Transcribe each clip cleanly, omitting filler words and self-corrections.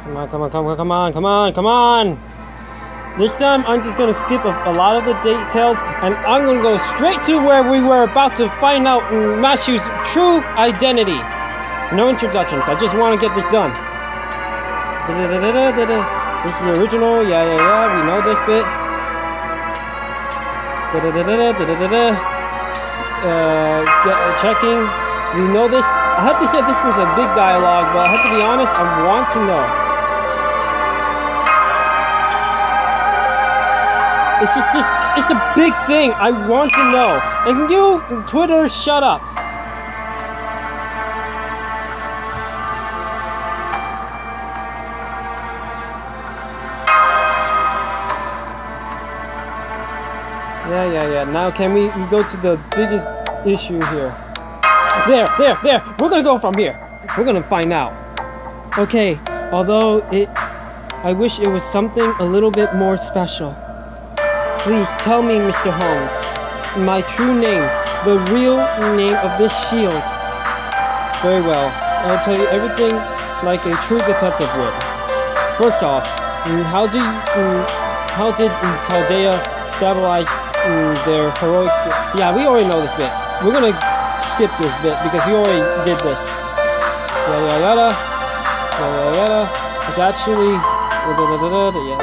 Come on, come on, come on, come on, come on, come on! This time I'm just gonna skip a lot of the details and I'm gonna go straight to where we were about to find out MASHU'S true identity. No introductions, I just want to get this done. This is the original, yeah, we know this bit. Checking, we know this. I had to say this was a big dialogue, but I have to be honest, I want to know. It's a big thing. I want to know. And you, Twitter, shut up. Yeah. Now can we go to the biggest issue here? There. We're gonna go from here. We're gonna find out. Okay, although I wish it was something a little bit more special. Please tell me, Mr. Holmes, my true name, the real name of this shield. Very well. I'll tell you everything like a true detective would. First off, how did Chaldea stabilize their heroic... Yeah, we already know this bit. We're gonna skip this bit because you already did this. Yada. It's actually... Yeah.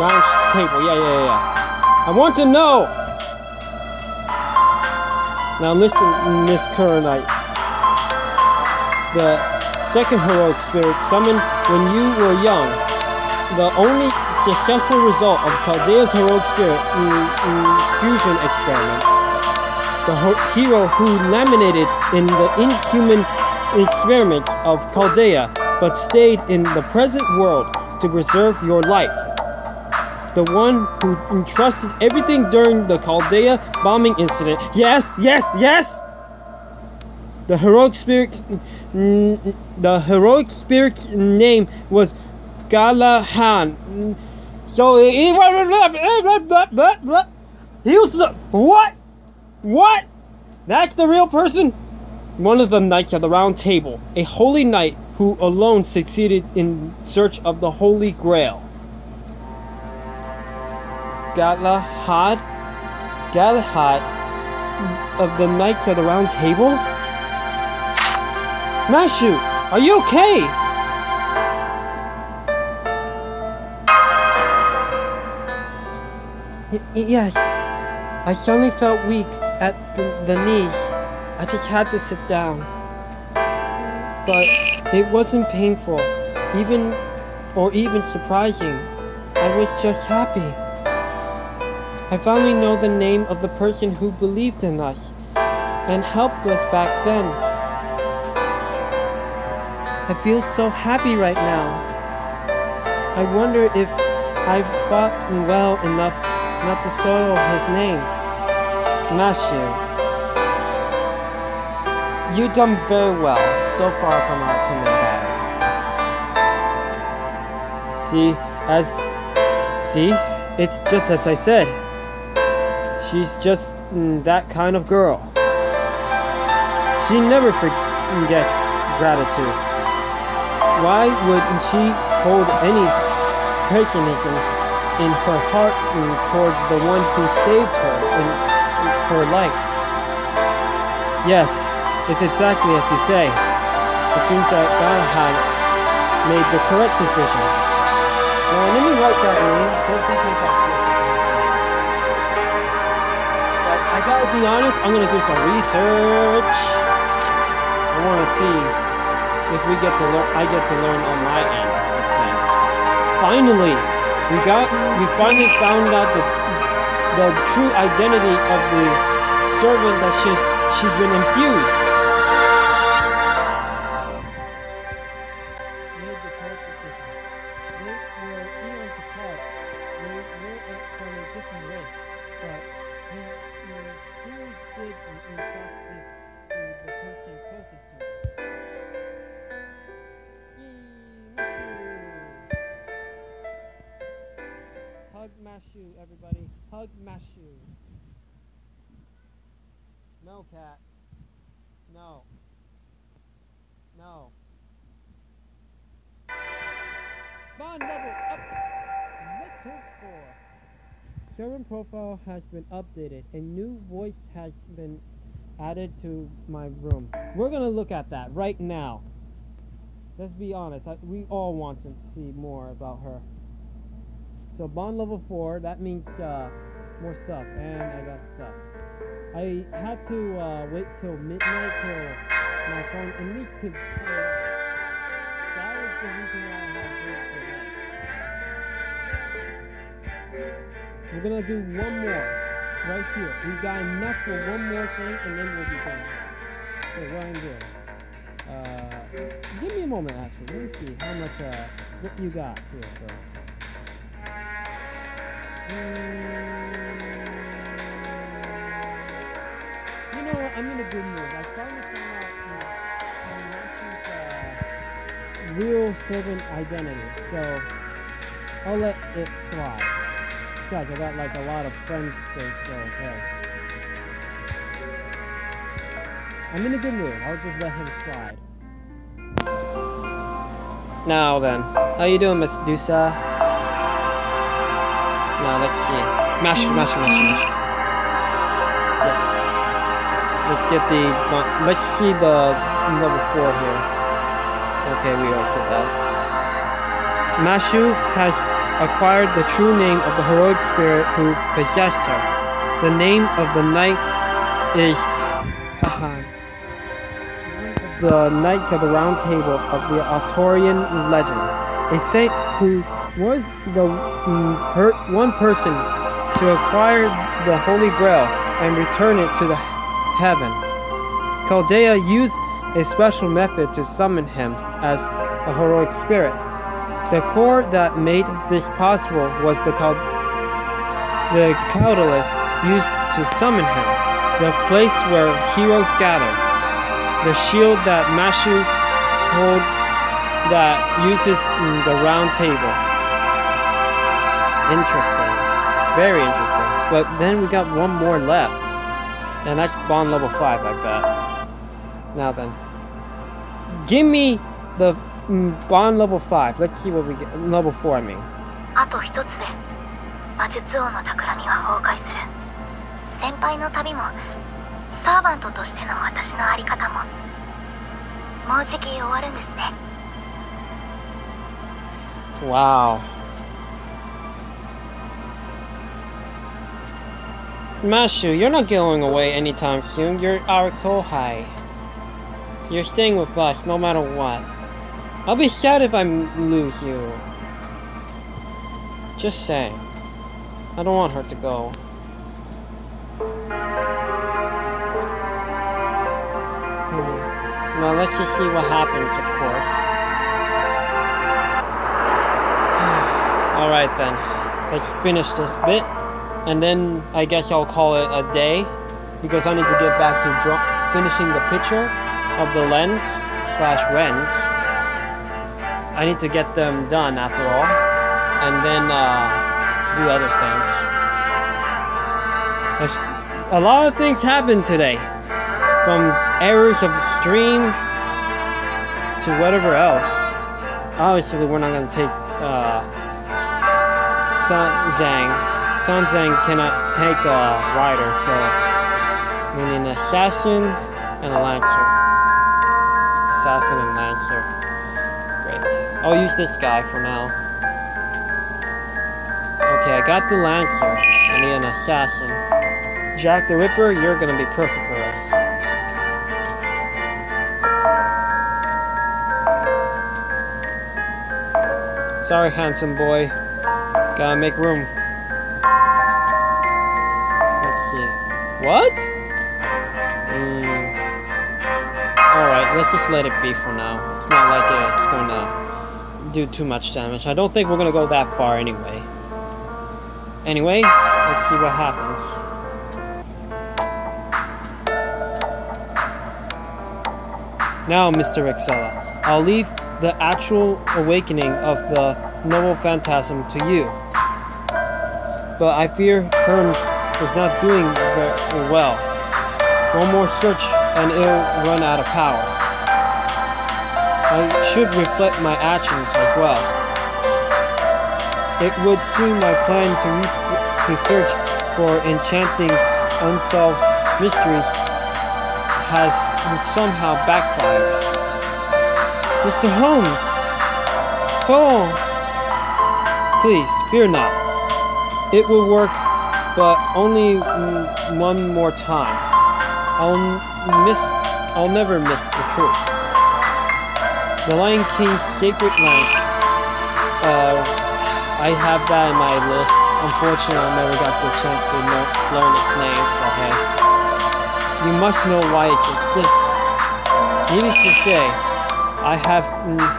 Round table. Yeah. I want to know! Now listen, Miss Curranite. The second heroic spirit summoned when you were young. The only successful result of Chaldea's heroic spirit fusion experiments. The hero who laminated in the inhuman experiments of Chaldea, but stayed in the present world to preserve your life. The one who entrusted everything during the Chaldea bombing incident. Yes! The heroic spirit's name was Galahad. So he was the what? That's the real person? One of the knights of the Round Table, a holy knight who alone succeeded in search of the Holy Grail. Galahad of the Knights of the Round Table? Mashu, are you okay? Yes, I suddenly felt weak at the knees. I just had to sit down. But it wasn't painful, even surprising. I was just happy. I finally know the name of the person who believed in us and helped us back then. I feel so happy right now. I wonder if I've fought well enough not to soil his name. Mashu, you've done very well so far from our command bags. See, it's just as I said. She's just that kind of girl. She never forgets gratitude. Why wouldn't she hold any pessimism in her heart towards the one who saved her in her life? Yes, it's exactly as you say. It seems that Galahad made the correct decision. Now let me write that name just in case I gotta be honest, I'm gonna do some research. I wanna see if I get to learn on my end of things. Finally, we finally found out the true identity of the servant that she's been infused. Hug Mashu, everybody. Hug Mashu. No, cat. No. No. servant profile has been updated. A new voice has been added to my room. We're gonna look at that right now. Let's be honest, we all want to see more about her. So bond level 4, that means more stuff, and I got stuff. I had to wait till midnight till my phone at least could that was the reason why I had to wait. We're gonna do one more right here. We got enough for one more thing and then we'll be done. So what I'm doing. Give me a moment actually. Let me see how much what you got here first. You know what? I'm in a good mood. I finally found out real servant identity. So I'll let it slide. Besides, I got like a lot of friends space, so okay. I'm in a good mood. I'll just let him slide. Now then, how you doing, Miss Dusa? Now let's see. Mash. Yes. Let's get the. Let's see the level 4 here. Okay, we all said that. Mashu has acquired the true name of the heroic spirit who possessed her. The name of the knight is the Knights of the Round Table of the Arthurian legend. A saint who was the one person to acquire the Holy Grail and return it to the heaven. Chaldea used a special method to summon him as a heroic spirit. The core that made this possible was the caudalus used to summon him, the place where heroes gather. The shield that Mashu holds that uses the round table. Interesting. Very interesting. But then we got one more left. And that's bond level 5, I bet. Now then. Give me the bond level 5. Let's see what we get. Level 4, I mean. あと一つで魔術王の企みは崩壊する。先輩の旅もサーバントとしての私のあり方ももうじき終わるんですね。Wow. Mashu, you're not going away anytime soon. You're our kohai. You're staying with us no matter what. I'll be sad if I lose you. Just saying. I don't want her to go. Well, let's just see what happens, of course. Alright then. Let's finish this bit. And then I guess I'll call it a day. Because I need to get back to finishing the picture of the lens / rents. I need to get them done after all. And then do other things. A lot of things happened today. From errors of the stream to whatever else. Obviously, we're not going to take Sanzang cannot take a rider, so we need an assassin and a lancer. Assassin and lancer. Great. I'll use this guy for now. Okay, I got the lancer. I need an assassin. Jack the Ripper, you're going to be perfect for us. Sorry, handsome boy. Gotta make room. Let's see. What? Alright, let's just let it be for now. It's not like it's gonna do too much damage. I don't think we're gonna go that far anyway. Anyway, let's see what happens. Now, Mr. Excella, I'll leave the actual awakening of the noble phantasm to you. But I fear Hermes is not doing very well. One more search and it'll run out of power. I should reflect my actions as well. It would seem my plan to to search for enchanting unsolved mysteries has somehow backfired. Mr. Holmes! Oh! Please, fear not. It will work, but only one more time. I'll never miss the truth. The Lion King's sacred lance. I have that in my list. Unfortunately, I never got the chance to learn its name, so hey. You must know why it exists. Needless to say, I have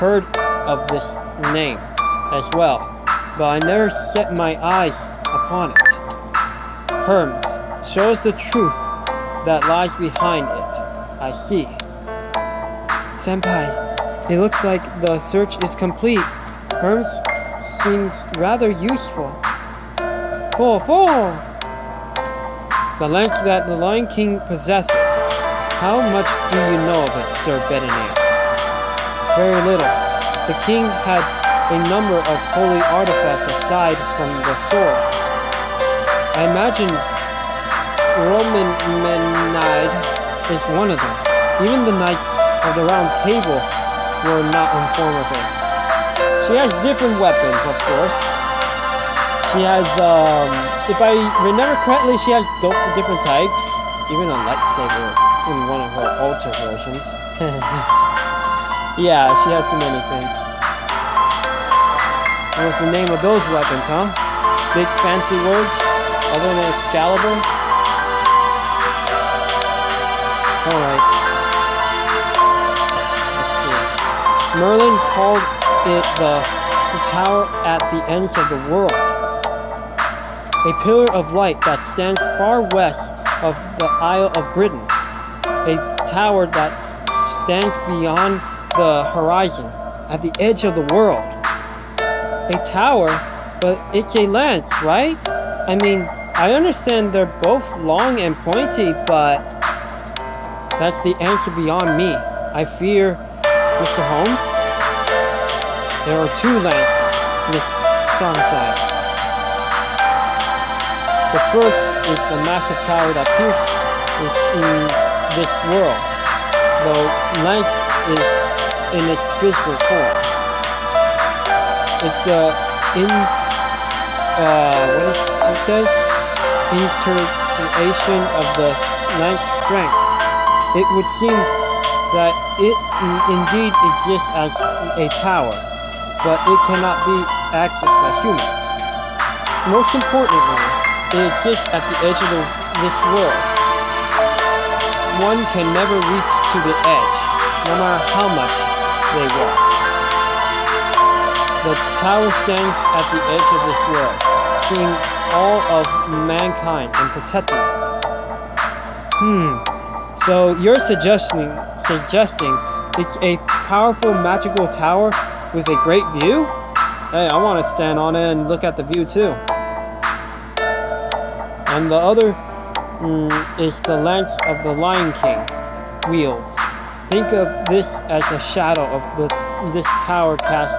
heard of this name as well, but I never set my eyes upon it. Hermes, show us the truth that lies behind it. I see. Senpai, it looks like the search is complete. Hermes seems rather useful. The lance that the Lion King possesses. How much do you know of it, Sir Bedenier? Very little. The king had a number of holy artifacts aside from the sword. I imagine Roman Menide is one of them. Even the Knights of the Round Table were not informed of it. She has different weapons, of course. She has, if I remember correctly, she has different types. Even a lightsaber in one of her altar versions. Yeah, she has too many things. What's the name of those weapons, huh? Big fancy words? Other than Excalibur? Alright. Let's see. Merlin called it the Tower at the Ends of the World. A pillar of light that stands far west of the Isle of Britain. A tower that stands beyond the horizon, at the edge of the world. A tower, but it's a lance, right? I mean, I understand they're both long and pointy, but that's the answer beyond me. I fear, Mr. Holmes. There are two lances, Miss Sunside. The first is the massive tower that pierces in this world. The lance is in its physical form. It's the interpretation of the lance strength. It would seem that it indeed exists as a tower, but it cannot be accessed by humans. Most importantly, it exists at the edge of this world. One can never reach to the edge, no matter how much they walk. The tower stands at the edge of this world, seeing all of mankind and protecting it. So you're suggesting it's a powerful magical tower with a great view? Hey, I want to stand on it and look at the view too. And the other is the lance of the Lion King wields. Think of this as a shadow of this tower cast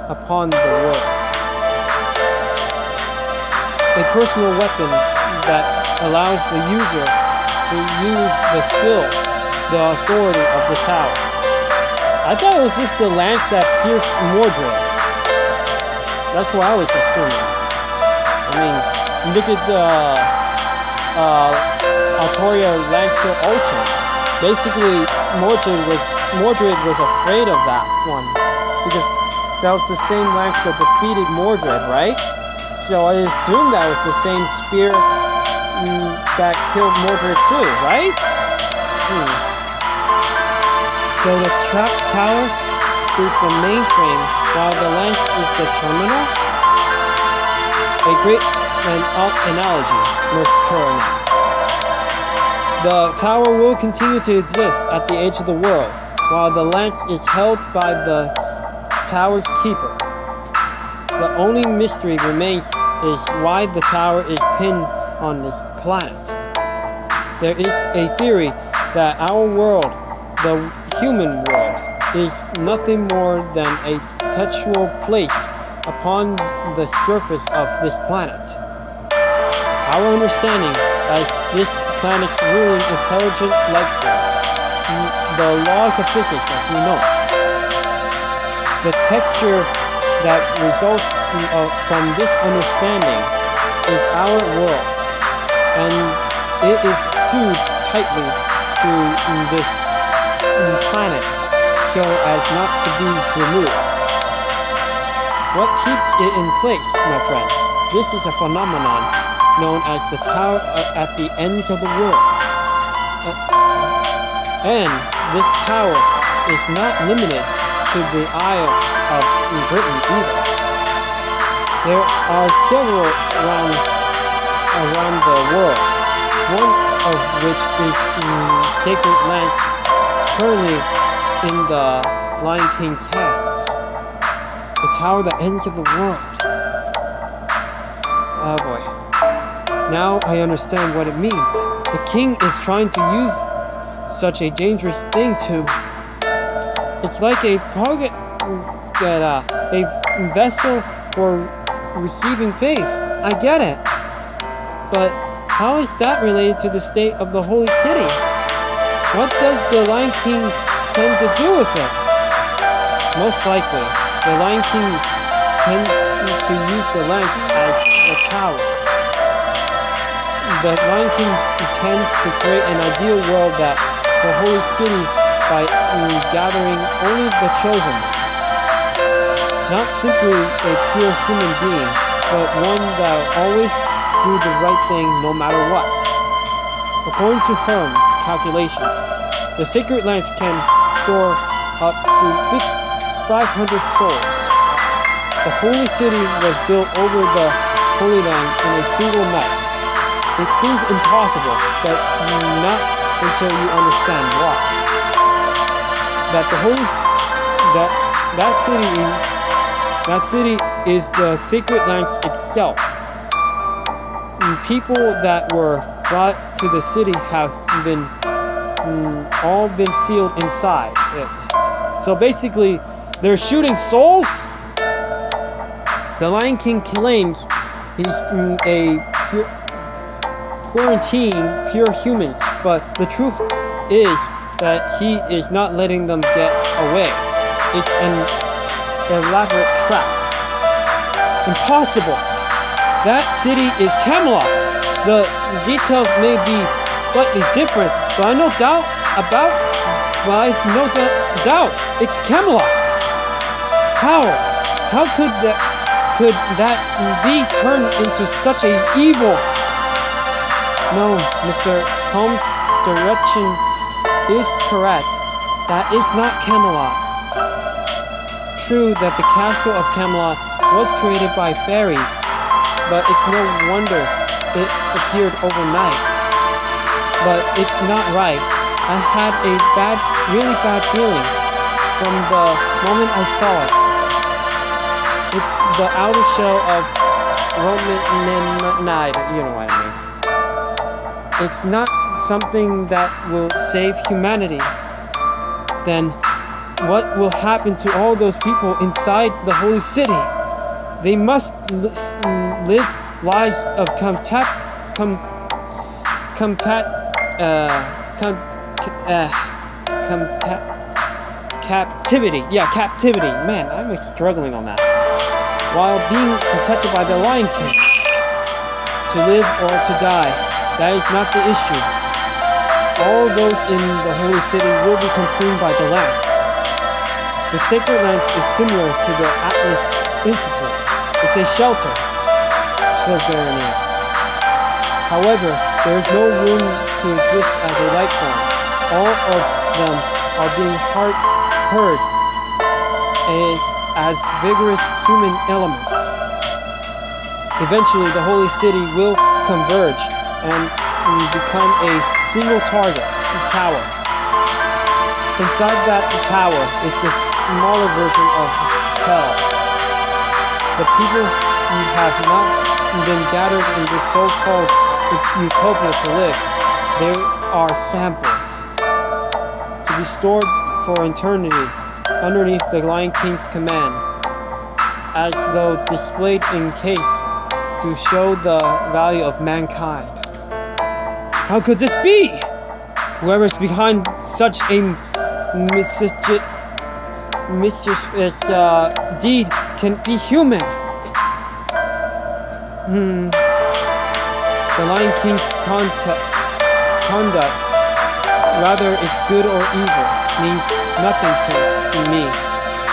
upon the world. A personal weapon that allows the user to use the skills, the authority of the tower. I thought it was just the lance that pierced Mordred. That's what I was assuming. I mean, look at the Artoria Lancer Ultra. Basically, Mordred was afraid of that one because that was the same lance that defeated Mordred, right? So I assume that was the same spear that killed Mordred too, right? So the trap tower is the mainframe, while the lance is the terminal. A great analogy, most paramount. The tower will continue to exist at the edge of the world, while the lance is held by the tower's keeper. The only mystery remains is why the tower is pinned on this planet. There is a theory that our world, the human world, is nothing more than a textual place upon the surface of this planet. Our understanding as this planet's ruling intelligent life form, the laws of physics as we know it. The texture that results from this understanding is our world, and it is sewed tightly to this planet so as not to be removed. What keeps it in place, my friends? This is a phenomenon known as the tower at the ends of the world. And this tower is not limited to the Isle of Britain either. There are several around the world, one of which is sacred land currently in the Lion King's hands. The tower that ends of the world. Oh boy. Now I understand what it means. The king is trying to use such a dangerous thing to... It's like a target, a vessel for receiving faith. I get it. But how is that related to the state of the holy city? What does the Lion King tend to do with it? Most likely, the Lion King tends to use the lamp as a tower. The Lion King intends to create an ideal world that the holy city by gathering only the chosen ones. Not simply a pure human being, but one that always do the right thing no matter what. According to Herm's calculations, the sacred lands can store up to 500 souls. The holy city was built over the Holy Land in a single night. It seems impossible, but not until you understand why. That city is the sacred land itself. People that were brought to the city have all been sealed inside it. So basically, they're shooting souls. The Lion King claims he's a pure humans, but the truth is that he is not letting them get away. It's an elaborate trap. Impossible! That city is Camelot. The details may be slightly different, but I no doubt it's Camelot. How could that be turned into such a evil? No, Mr. Holmes' direction is correct. That is not Camelot. True that the castle of Camelot was created by fairies, but it's no wonder it appeared overnight. But it's not right. I had a really bad feeling from the moment I saw it. It's the outer shell of Roman, you know what I mean. It's not something that will save humanity. Then what will happen to all those people inside the holy city? They must live lives of captivity. Yeah, captivity. Man, I'm struggling on that. While being protected by the Lion King. To live or to die, that is not the issue. All those in the holy city will be consumed by the lamp. The sacred lamp is similar to the Atlas Institute. It's a shelter. So very near. However, there is no room to exist as a life form. All of them are being heard as vigorous human elements. Eventually, the holy city will converge and become a single target, a tower. Inside that tower is the smaller version of hell. The people who have not been gathered in this so-called utopia to live, they are samples, to be stored for eternity underneath the Lion King's command, as though displayed in case to show the value of mankind. How could this be? Whoever's behind such a mischievous deed can be human. The Lion King's conduct, whether it's good or evil, means nothing to me.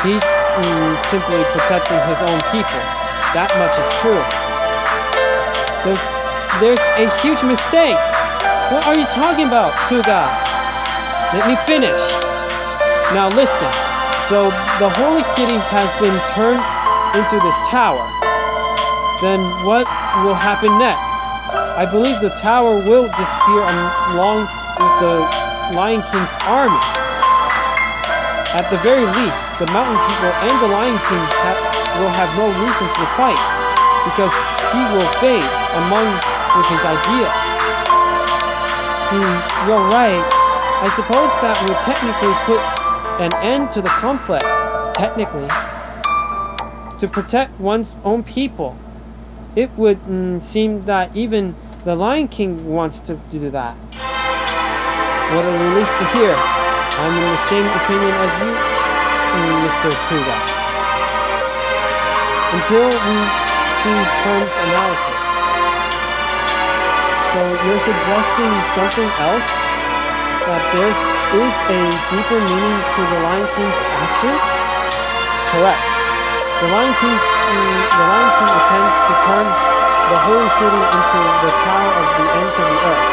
He's simply protecting his own people. That much is true. There's a huge mistake. What are you talking about, Kuga? Let me finish. Now listen. So the holy city has been turned into this tower. Then what will happen next? I believe the tower will disappear along with the Lion King's army. At the very least, the mountain people and the Lion King will have no reason to fight, because he will fade among with his ideas. You're right. I suppose that will technically put an end to the conflict. Technically. To protect one's own people. It would seem that even the Lion King wants to do that. What a relief to hear. I'm in the same opinion as you, Mr. Kuga. Until we see Kern's analysis. So you're suggesting something else? That there is a deeper meaning to the Lion King's actions? Correct. The Lion King intends to turn the holy city into the tower of the ends of the earth.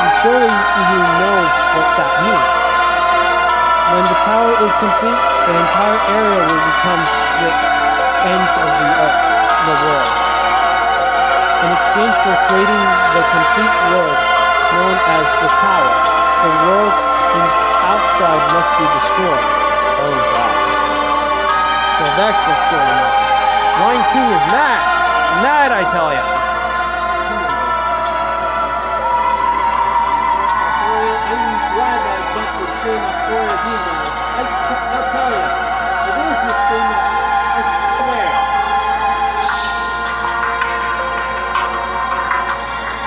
And surely you know what that means. When the tower is complete, the entire area will become the ends of the earth, the world. In exchange for creating the complete world known as the tower, the world outside must be destroyed. Oh God. So that's what's going on. Lion King is mad. Mad, I tell ya. I'm glad that I got the same point of view now. I'll tell ya. It is the same, I swear.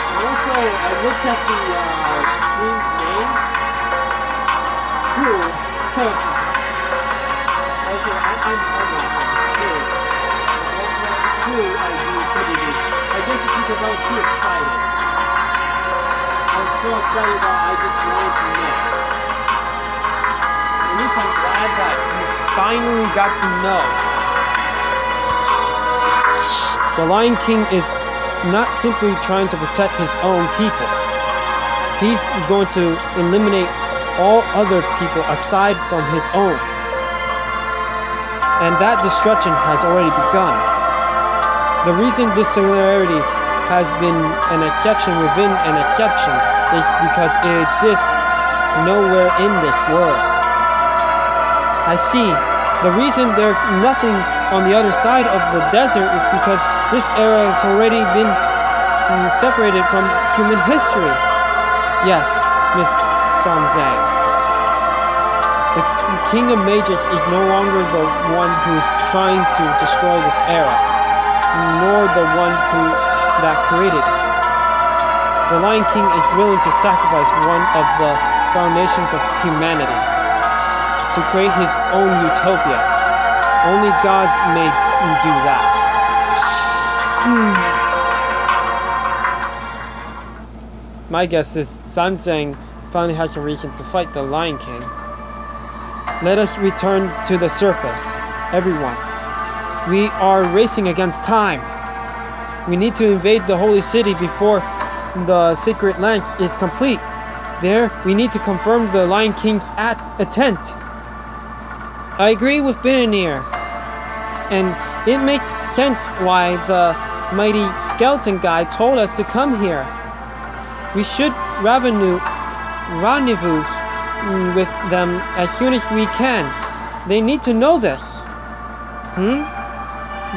And also, I looked at the screen's name. TRUR. Okay, I'm curious. True, I do pretty good. I guess it's because I was too excited. I was so excited that I just wanted to know. At least I'm glad that you finally got to know. The Lion King is not simply trying to protect his own people. He's going to eliminate all other people aside from his own. And that destruction has already begun. The reason this similarity has been an exception within an exception is because it exists nowhere in this world. I see. The reason there's nothing on the other side of the desert is because this era has already been separated from human history. Yes, Miss Sanzang. The King of Mages is no longer the one who's trying to destroy this era, nor the one that created it. The Lion King is willing to sacrifice one of the foundations of humanity to create his own utopia. Only gods may do that. My guess is Sanzang finally has a reason to fight the Lion King. Let us return to the surface, everyone. We are racing against time. We need to invade the holy city before the sacred lance is complete. There, we need to confirm the Lion King's attempt. I agree with Binanir, and it makes sense why the mighty skeleton guy told us to come here. We should rendezvous with them as soon as we can. They need to know this.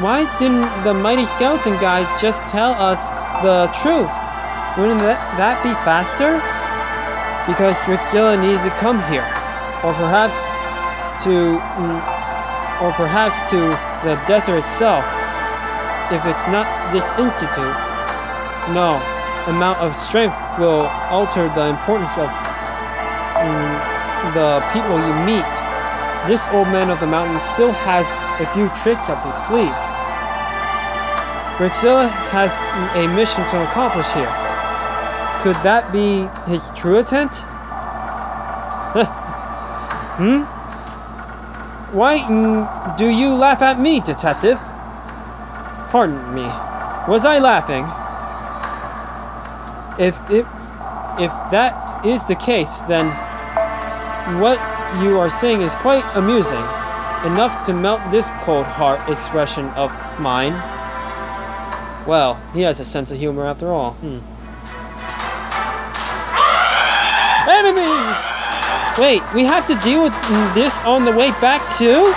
Why didn't the mighty skeleton guy just tell us the truth? Wouldn't that be faster? Because Ritzilla needed to come here, or perhaps to the desert itself. If it's not this institute, no amount of strength will alter the importance of the people you meet. This old man of the mountain still has a few tricks up his sleeve. Rexilla has a mission to accomplish here. Could that be his true intent? Why do you laugh at me, detective? Pardon me. Was I laughing? If that is the case, then what you are saying is quite amusing. Enough to melt this cold heart expression of mine. Well, he has a sense of humor after all. Enemies! Wait, we have to deal with this on the way back too?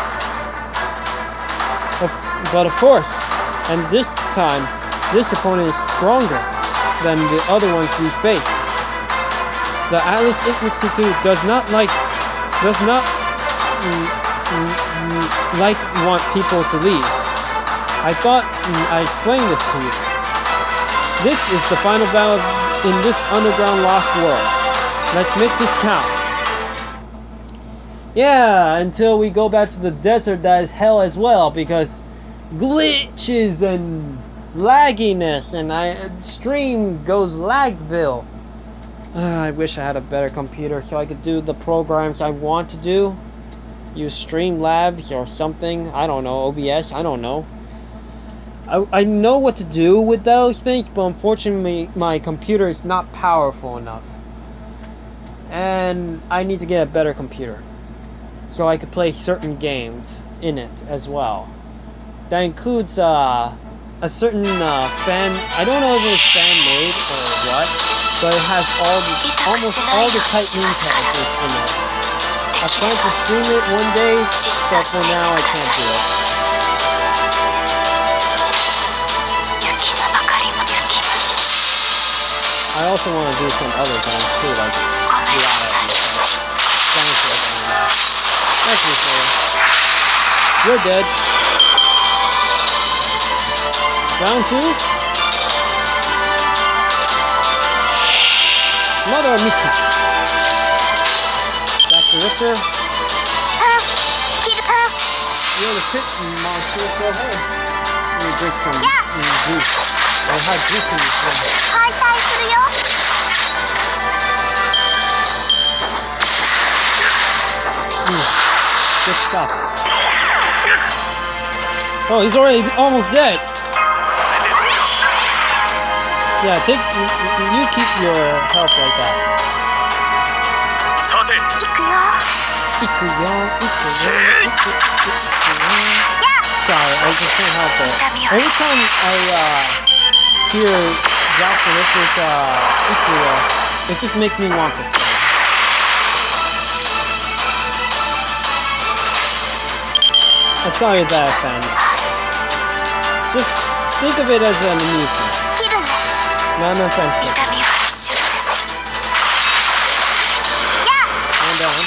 But of course. And this time, this opponent is stronger than the other ones we faced. The Atlas Institute does not want people to leave. I thought I explained this to you. This is the final battle in this underground lost world. Let's make this count. Yeah, until we go back to the desert that is hell as well, because glitches and lagginess and stream goes lagville. I wish I had a better computer so I could do the programs I want to do. Use Streamlabs or something. I don't know. OBS. I don't know. I know what to do with those things, but unfortunately my computer is not powerful enough. And I need to get a better computer so I could play certain games in it as well. That includes a certain fan. I don't know if it was fan-made or what, but it has almost all the Type Moon characters in it. I plan to stream it one day, but for now I can't do it. I also want to do some other games too, like Actually, you're dead. Round 2. Mother of Mickey. Back to Ripper. You're the pit monster, so hey. Let me drink some juice. I'll have juice in this one. Good stuff. Oh, he's already almost dead. Yeah, you keep your health like that. Sorry, I just can't help it. Every time I hear Jack the Ripper's Ikuyo, it just makes me want to sing. I'm sorry if that offends. Just think of it as an amusement. Not an offensive. And down.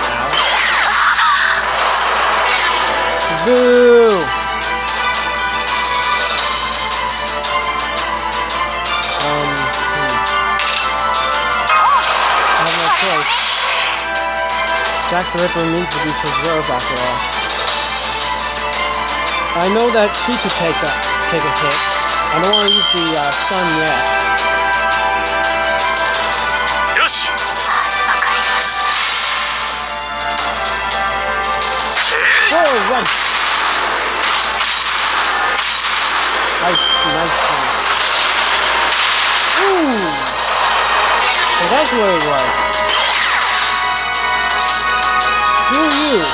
Ow. Boo! I have no choice. Jack the Ripper needs to be preserved after all. I know that she could take a hit. I don't want to use the sun yet. Forward, run! Nice one. Ooh! So that's what it was. Who are you?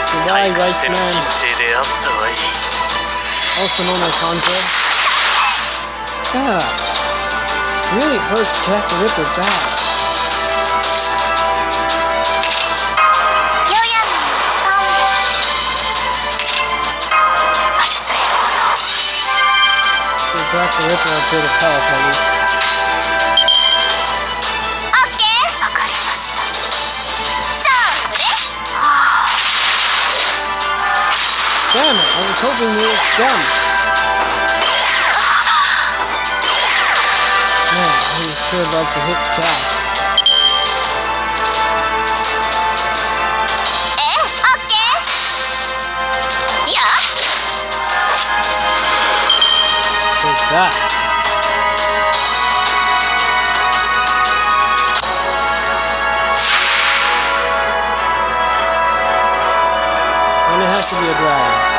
Goodbye, Rice Man. Also known as Hanzo. Really hurts Jack the Ripper bad. So Jack the Ripper a bit of help, at least. Damn it, I was hoping you were done. Man, he sure loves to hit Jack. Okay. Yeah. Take that. And it has to be a dragon.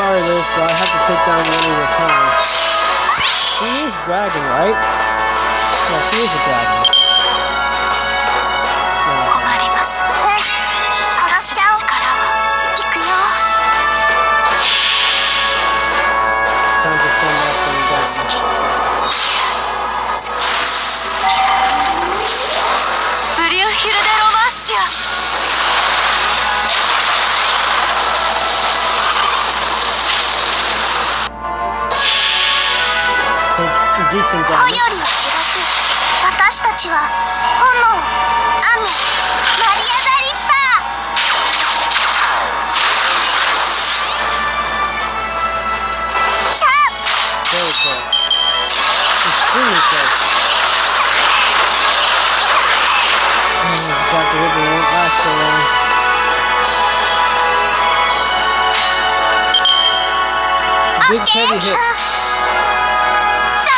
Sorry, Liz, but I have to take down one of your clowns. She is dragon, right? Yeah, she is a dragon. Time to send that thing down. Decent damage. 私たちは炎、雨、マリア・ザ・リッパー。シャープ。Very close. Extremely close. Jack the Ripper won't last so long. Big heavy hits. So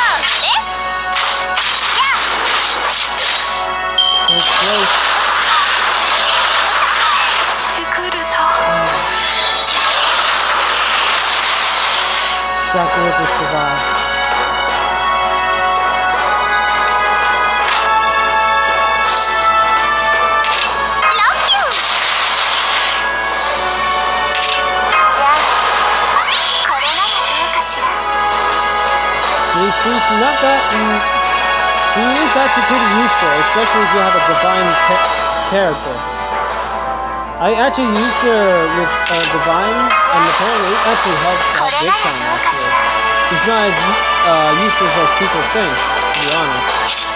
close. Jack the Ripper survived. She's not that. She is actually pretty useful, especially if you have a divine character. I actually used her with divine, and apparently it actually helps out big time. Actually, she's not as useless as people think, to be honest.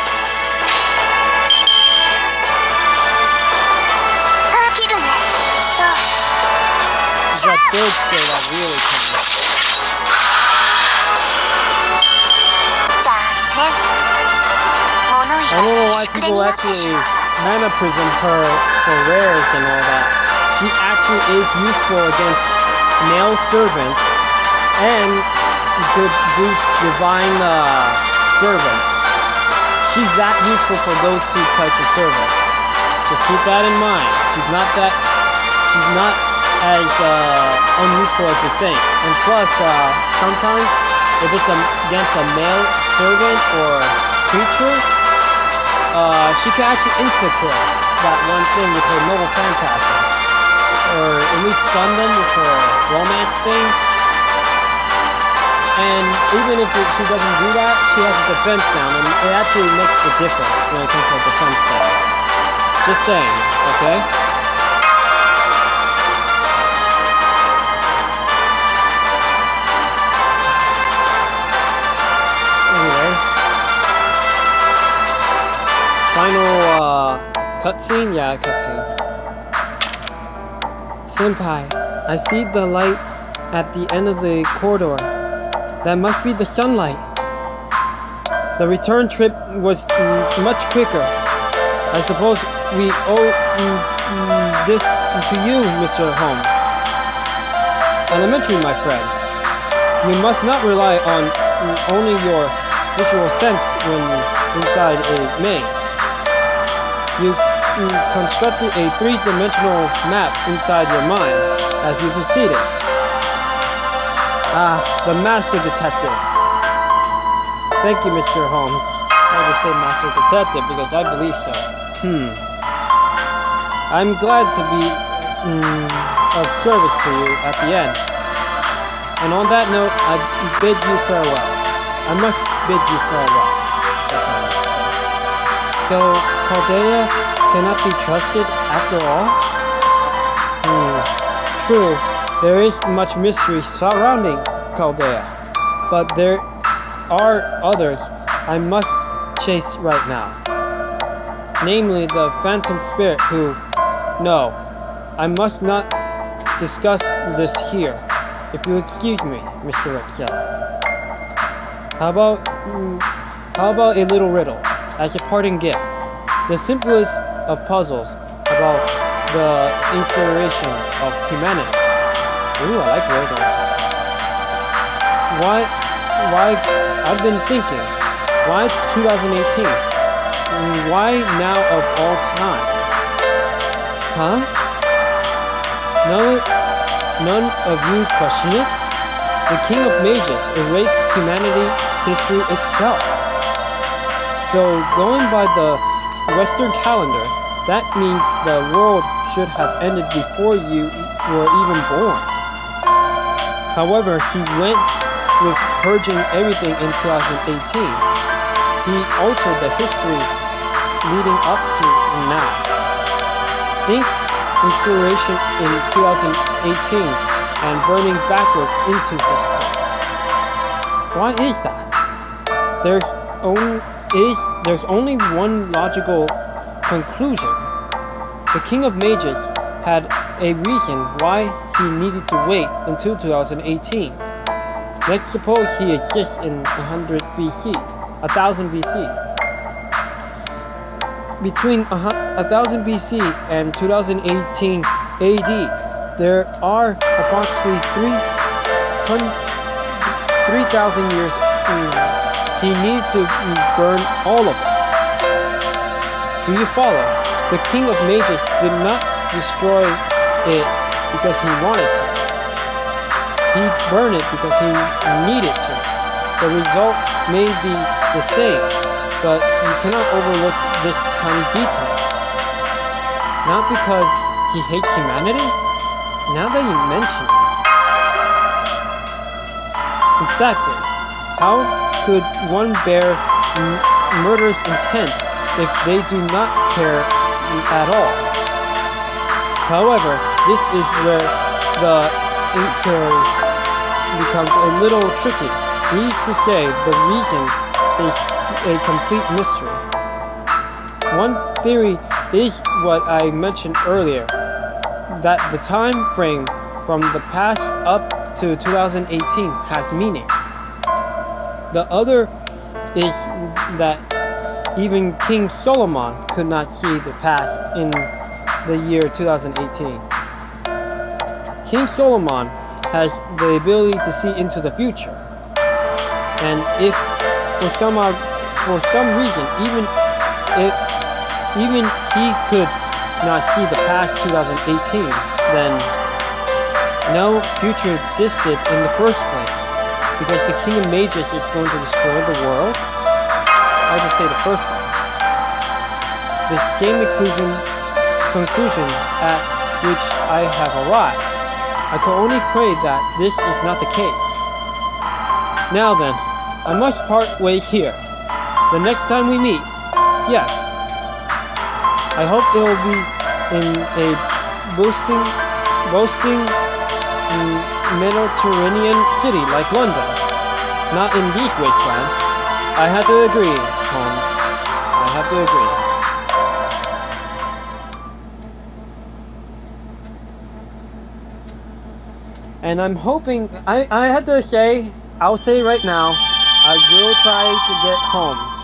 It's that third skill that really counts. I don't know why people actually mana prism her for rares and all that. She actually is useful against male servants and could boost divine servants. She's that useful for those two types of servants. Just keep that in mind. She's not as unuseful as you think. And plus, sometimes if it's against a male servant or creature, she can actually insta-kill that one thing with her noble phantasm. Or at least stun them with her romance thing. And even if she doesn't do that, she has a defense down, and it actually makes the difference when it comes to defense down. Just saying, okay? Final cutscene? Yeah, cutscene. Senpai, I see the light at the end of the corridor. That must be the sunlight. The return trip was much quicker. I suppose we owe this to you, Mr. Holmes. Elementary, my friends. You must not rely on only your visual sense when inside a maze. You constructed a three-dimensional map inside your mind as you proceeded. Ah, the master detective. Thank you, Mr. Holmes. I'll just say master detective because I believe so. I'm glad to be of service to you at the end. And on that note, I bid you farewell. I must bid you farewell. That's all I have to say. So, Chaldea cannot be trusted after all? True, there is much mystery surrounding Chaldea, but there are others I must chase right now. Namely, the phantom spirit who... No, I must not discuss this here. If you excuse me, Mr. Rexel. How about a little riddle, as a parting gift? The simplest of puzzles about the inspiration of humanity. Ooh, I like riddles. Why, I've been thinking, why 2018? Why now of all time? Huh? None of you question it? The King of Mages erased humanity history itself. So, going by the Western calendar, that means the world should have ended before you were even born. However, he went with purging everything in 2018. He altered the history leading up to now. Think inspiration in 2018 and burning backwards into history. Why is that? There's only one logical conclusion. The King of Mages had a reason why he needed to wait until 2018. Let's suppose he exists in 100 BC, 1000 BC. Between 1000 BC and 2018 AD, there are approximately 3,000 years. He needs to burn all of it. Do you follow? The King of Mages did not destroy it because he wanted to. He burned it because he needed to. The result may be the same, but you cannot overlook this tiny detail. Not because he hates humanity? Now that you mention it. Exactly. How could one bear murderous intent if they do not care at all? However, this is where the inquiry becomes a little tricky. Needless to say, the reason is a complete mystery. One theory is what I mentioned earlier, that the time frame from the past up to 2018 has meaning. The other is that even King Solomon could not see the past in the year 2018. King Solomon has the ability to see into the future. And if for some reason, even he could not see the past 2018, then no future existed in the first place. Because the King of Mages is going to destroy the world? I'll just say the first one. The same conclusion at which I have arrived. I can only pray that this is not the case. Now then, I must part ways here. The next time we meet, yes. I hope it will be in a boasting Mediterranean city like London, not in these wastelands. I have to agree, Holmes. I have to agree. And I'm hoping, I have to say, I'll say right now, I will try to get Holmes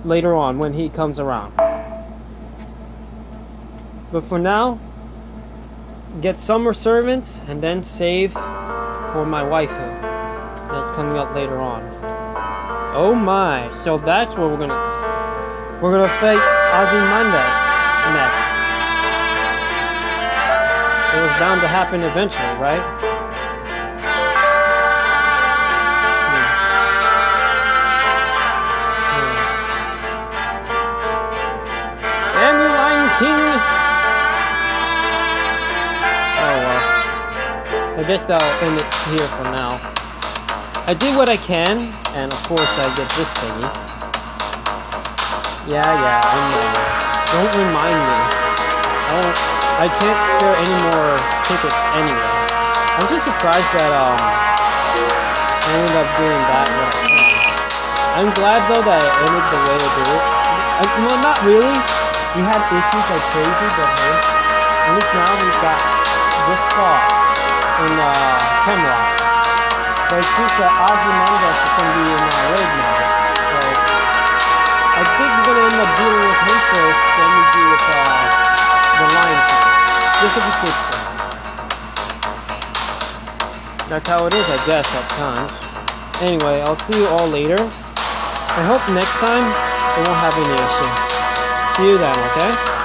later on when he comes around. But for now, get summer servants and then save for my waifu that's coming up later on. Oh my, so that's what we're gonna fight Ozymandias next. It was bound to happen eventually, right? guess that'll end it here for now. I did what I can, and of course I get this thingy. Yeah, I know. Don't remind me. I can't spare any more tickets anyway. I'm just surprised that I ended up doing that when I can. I'm glad though that I ended the way I did it. Well, not really. We had issues like crazy, but hey, at least now we've got this far in Hemlock. But it seems that Ozymandias is going to be in my raid now. So I think we're going to end up dealing with him first, then we deal with the Lion King. Just a quick thing. That's how it is, I guess, at times. Anyway, I'll see you all later. I hope next time I won't have any issues. See you then, okay?